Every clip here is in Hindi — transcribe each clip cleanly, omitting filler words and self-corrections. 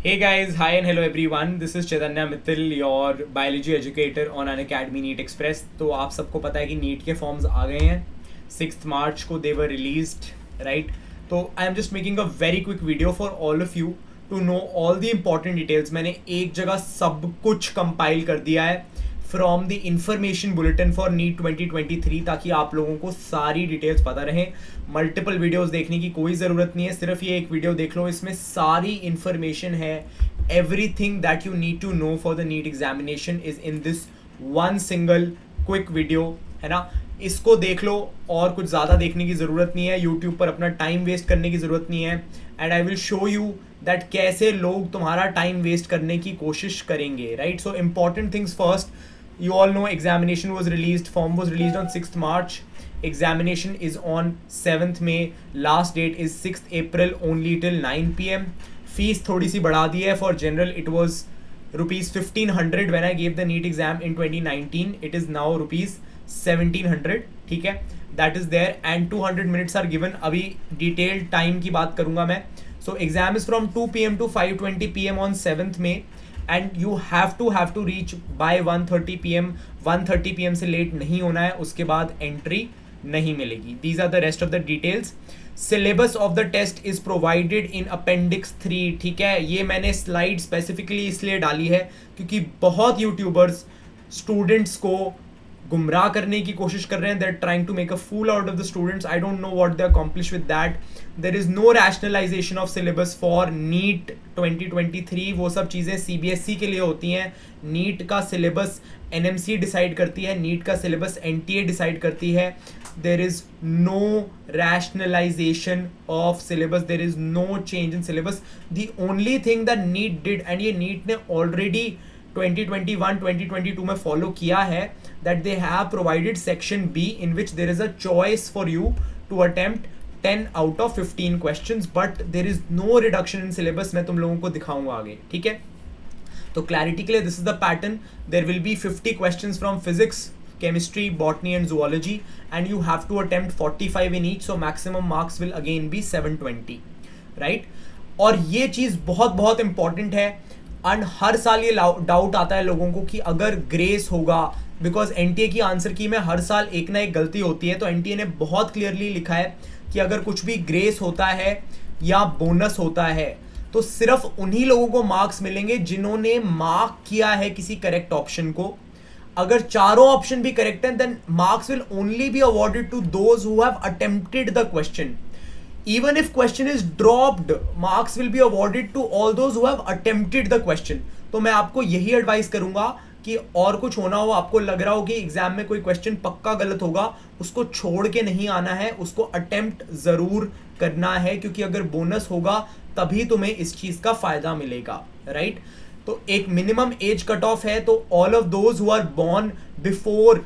Hey guys, hi and hello everyone. This is Chaitanya Mittal, your biology educator on Unacademy NEET Express. तो आप सबको पता है कि नीट के फॉर्म्स आ गए हैं 6th मार्च को दे वर रिलीज्ड राइट. तो I am just making a very quick video for all of you to know all the important details. मैंने एक जगह सब कुछ कंपाइल कर दिया है from the information bulletin for NEET 2023 ताकि आप लोगों को सारी डिटेल्स पता रहें. मल्टीपल वीडियोस देखने की कोई ज़रूरत नहीं है, सिर्फ ये एक वीडियो देख लो, इसमें सारी इंफॉर्मेशन है. Everything that you need to know for the NEET examination is in this one single quick video, है ना. इसको देख लो और कुछ ज़्यादा देखने की ज़रूरत नहीं है, यूट्यूब पर अपना टाइम वेस्ट करने की ज़रूरत नहीं है. And I will show you that कैसे लोग तुम्हारा टाइम वेस्ट करने की कोशिश करेंगे, right. So important things first. You all know examination was released, form was released on 6th March. Examination is on 7th May. Last date is 6th April only till 9 PM. Fees थोड़ी सी बढ़ा दी है. For general it was rupees 1500 when I gave the NEET exam in 2019. It is now rupees 1700. ठीक है, that is there and 200 minutes are given. अभी detailed time की बात करूँगा मैं. So exam is from 2 PM to 5:20 PM on 7th May. And you have to reach by 1:30 PM. 1:30 PM से लेट नहीं होना है, उसके बाद एंट्री नहीं मिलेगी. These are the rest of the details. Syllabus of the test is provided in appendix 3. ठीक है, ये मैंने स्लाइड स्पेसिफिकली इसलिए डाली है क्योंकि बहुत यूट्यूबर्स स्टूडेंट्स को गुमराह करने की कोशिश कर रहे हैं. They're trying to make a fool out of the students. I don't know what they accomplish with that. There is no rationalization of syllabus for NEET 2023. वो सब चीज़ें CBSE के लिए होती हैं. NEET का सिलेबस NMC डिसाइड करती है, NEET का सिलेबस NTA डिसाइड करती है. There is no rationalization of syllabus. There is no change in syllabus. The only thing that NEET did, and ये NEET ने already 2021-2022 में फॉलो किया है, that they have provided section B in which there is a choice for you to attempt 10 out of 15 questions, but there is no reduction in syllabus. मैं तुम लोगों को दिखाऊंगा आगे, ठीक है. तो क्लैरिटी के लिए this is the pattern. There will be 50 questions from physics, chemistry, botany and zoology and you have to attempt 45 in each, so maximum marks will again be 720, right. और ये चीज़ बहुत बहुत इंपॉर्टेंट है. एंड हर साल ये डाउट आता है लोगों को कि अगर ग्रेस होगा, बिकॉज एनटीए की आंसर की में हर साल एक ना एक गलती होती है. तो एनटीए ने बहुत क्लियरली लिखा है कि अगर कुछ भी ग्रेस होता है या बोनस होता है तो सिर्फ उन्हीं लोगों को मार्क्स मिलेंगे जिन्होंने मार्क किया है किसी करेक्ट ऑप्शन को. अगर चारों ऑप्शन भी करेक्ट हैं then marks will only be awarded to those who have attempted the question. Even if question is dropped, marks will be awarded to all those who have attempted the question. तो मैं आपको यही एडवाइस करूंगा कि और कुछ होना हो, आपको लग रहा हो कि एग्जाम में कोई क्वेश्चन पक्का गलत होगा, उसको छोड़ के नहीं आना है, उसको अटेम्प्ट जरूर करना है, क्योंकि अगर बोनस होगा तभी तुम्हें इस चीज का फायदा मिलेगा, राइट. तो एक मिनिमम एज कट ऑफ है, तो all of those who are born before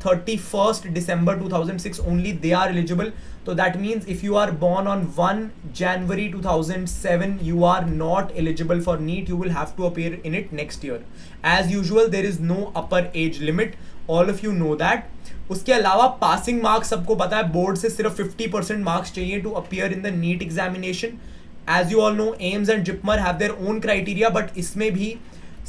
31st December 2006 only they are eligible. So that means if you are born on 1 January 2007 you are not eligible for NEET. You will have to appear in it next year. As usual there is no upper age limit. All of you know that. उसके अलावा पासिंग मार्क्स सबको पता है, बोर्ड से सिर्फ 50% मार्क्स चाहिए to appear in the NEET examination. As you all know AIIMS and JIPMER have their own criteria, but इसमें भी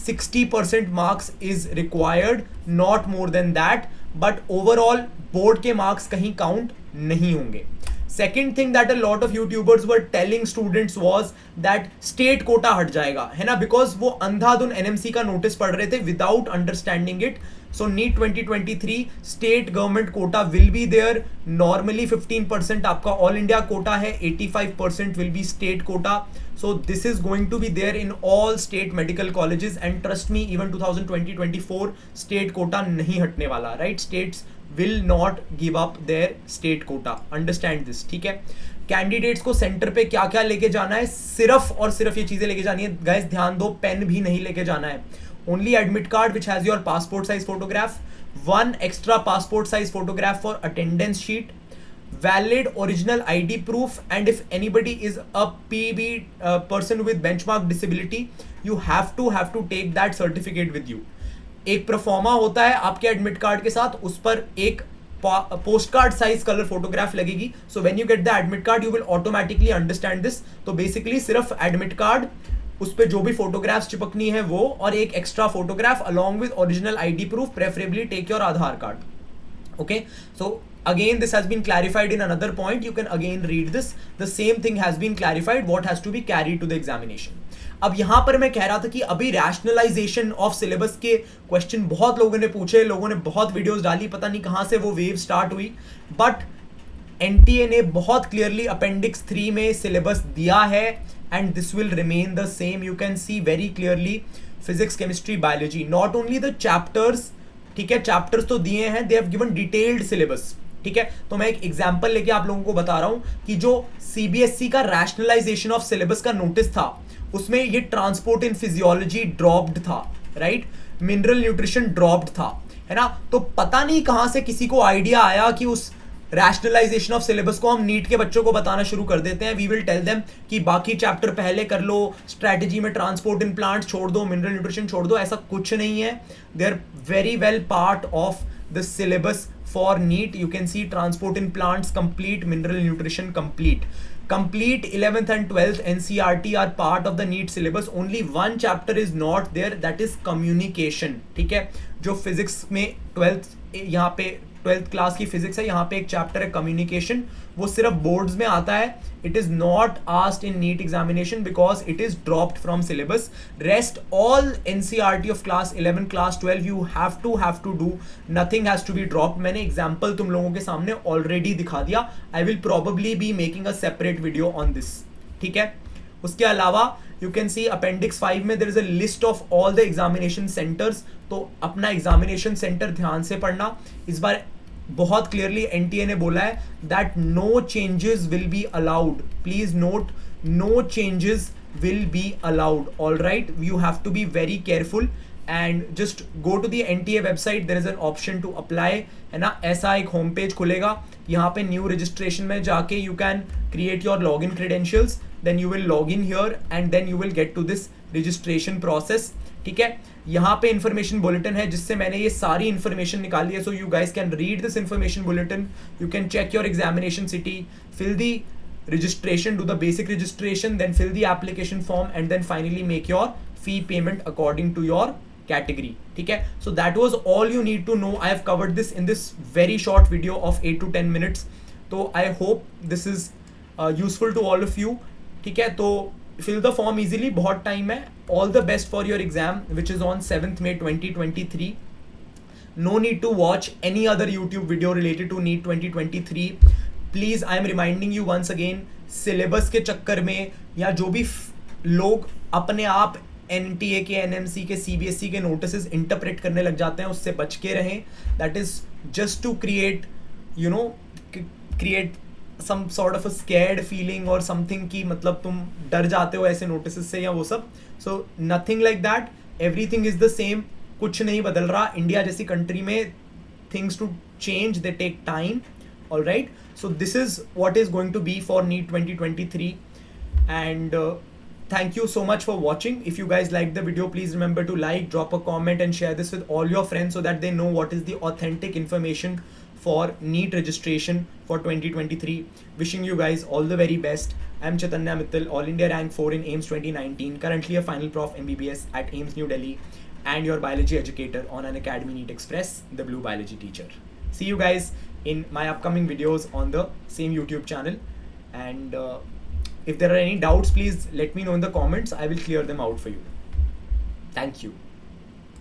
60% marks is required, not more than that. But overall board के मार्क्स कहीं काउंट नहीं होंगे. Second thing that a lot of youtubers were telling students was that state quota हट जाएगा, है ना, बिकॉज वो अंधाधुन एनएमसी का नोटिस पढ़ रहे थे without understanding it. So NEET 2023 state government quota will be there. Normally 15% आपका ऑल इंडिया कोटा है, 85% will be state quota. So this is going to be there in all state medical colleges and trust me even 2020-24 state quota नहीं हटने वाला, right. States will not give up their state quota. Understand this, ठीक है. कैंडिडेट्स को सेंटर पे क्या क्या लेके जाना है, सिर्फ और सिर्फ ये चीजें लेके जानी है गाइस, ध्यान दो. पेन भी नहीं लेके जाना है. Only admit card which has your passport size photograph, 1 extra passport size photograph for attendance sheet, valid original ID proof, and if anybody is a PB person with benchmark disability you have to take that certificate with you. एक प्रोफॉर्मा होता है आपके एडमिट कार्ड के साथ, उस पर एक post card size colour photograph लगेगी. So when you get the admit card you will automatically understand this. तो बेसिकली सिर्फ एडमिट कार्ड, उस पे जो भी फोटोग्राफ्स चिपकनी है वो, और एक extra photograph along with original ID proof, preferably take your Aadhaar card. Okay, so again this has been clarified in another point. You can again read this. The same thing has been clarified what has to be carried to the examination. अब यहां पर मैं कह रहा था कि अभी रैशनलाइजेशन ऑफ सिलेबस के क्वेश्चन बहुत लोगों ने पूछे, लोगों ने बहुत वीडियोस डाली, पता नहीं कहां से वो वेव स्टार्ट हुई, बट एनटीए ने बहुत क्लियरली अपेंडिक्स 3 में सिलेबस दिया है and this will remain the same. You can see very clearly physics, chemistry, biology, not only the chapters, ठीक है, चैप्टर्स तो दिए हैं, they have given detailed syllabus. ठीक है, तो मैं एक एग्जांपल लेके आप लोगों को बता रहा हूं कि जो सीबीएसई का रैशनलाइजेशन ऑफ सिलेबस का नोटिस था उसमें ये ट्रांसपोर्ट इन फिजियोलॉजी ड्रॉप्ड था, राइट, मिनरल न्यूट्रिशन ड्रॉप्ड था, है ना. तो पता नहीं कहां से किसी को आइडिया आया कि उस रैशनलाइजेशन ऑफ सिलेबस को हम नीट के बच्चों को बताना शुरू कर देते हैं. वी विल टेल देम कि बाकी चैप्टर पहले कर लो, स्ट्रैटेजी में ट्रांसपोर्ट इन प्लांट्स छोड़ दो, मिनरल न्यूट्रिशन छोड़ दो. ऐसा कुछ नहीं है. They are very well part of the syllabus for NEET. You can see transport in plants complete, mineral nutrition complete. 11th and 12th NCERT are part of the NEET syllabus. Only one chapter is not there, that is communication. ठीक है, जो फिजिक्स में 12th क्लास की फिजिक्स है, यहाँ पे एक चैप्टर है कम्युनिकेशन, वो सिर्फ बोर्ड्स में आता है. It is not asked in NEET examination because it is dropped from syllabus. Rest all NCERT of class 11, class 12 you have to do, nothing has to be dropped. मैंने एग्जाम्पल तुम लोगों के सामने ऑलरेडी दिखा दिया. I will probably be making a separate video on this. ठीक है, उसके अलावा यू कैन सी अपेंडिक्स 5 में there is a list of all the examination centres. तो अपना एग्जामिनेशन सेंटर ध्यान से पढ़ना. इस बार बहुत क्लियरली एनटीए ने बोला है that no changes will be allowed. Please note, no changes will be allowed. All right, you have to be very careful and just go to the NTA website. There is an option to apply, है ना. ऐसा एक होम पेज खुलेगा, यहाँ पे न्यू रजिस्ट्रेशन में जाके you can create your log in credentials, then you will log in here and then you will get to this registration process. ठीक है, यहाँ पे इंफॉर्मेशन बुलेटिन है जिससे मैंने ये सारी इंफॉर्मेशन निकाली है. So you guys can read this information bulletin, you can check your examination city, fill the registration, do the basic registration, then fill the application form and then finally make your fee payment according to your category. ठीक है, so that was all you need to know. I have covered this in this very short video of 8 to 10 minutes. तो I hope this is useful to all of you. ठीक है, तो fill the form easily, बहुत time है. All the best for your exam which is on 7th May 2023. No need to watch any other YouTube video related to NEET 2023. Please I am reminding you once again, syllabus के चक्कर में या जो भी लोग अपने आप एनटीए के, एनएमसी के, सीबीएसई के नोटिस इंटरप्रेट करने लग जाते हैं, उससे बच के रहें. That is just to create, you know, create some sort of a scared feeling और समथिंग की, मतलब तुम डर जाते हो ऐसे नोटिस से या वो सब. So nothing like that, everything is the same, कुछ नहीं बदल रहा. इंडिया जैसी कंट्री में things to change they take time. All right, so this is what is going to be for NEET 2023 and thank you so much for watching. If you guys liked the video, please remember to like, drop a comment and share this with all your friends so that they know what is the authentic information for NEET registration for 2023. Wishing you guys all the very best. I'm Chaitanya Mittal, All India Rank 4 in AIMS 2019, currently a Final Prof MBBS at AIMS New Delhi and your biology educator on Unacademy NEET Express, the Blue Biology Teacher. See you guys in my upcoming videos on the same YouTube channel, and if there are any doubts, please let me know in the comments. I will clear them out for you. Thank you.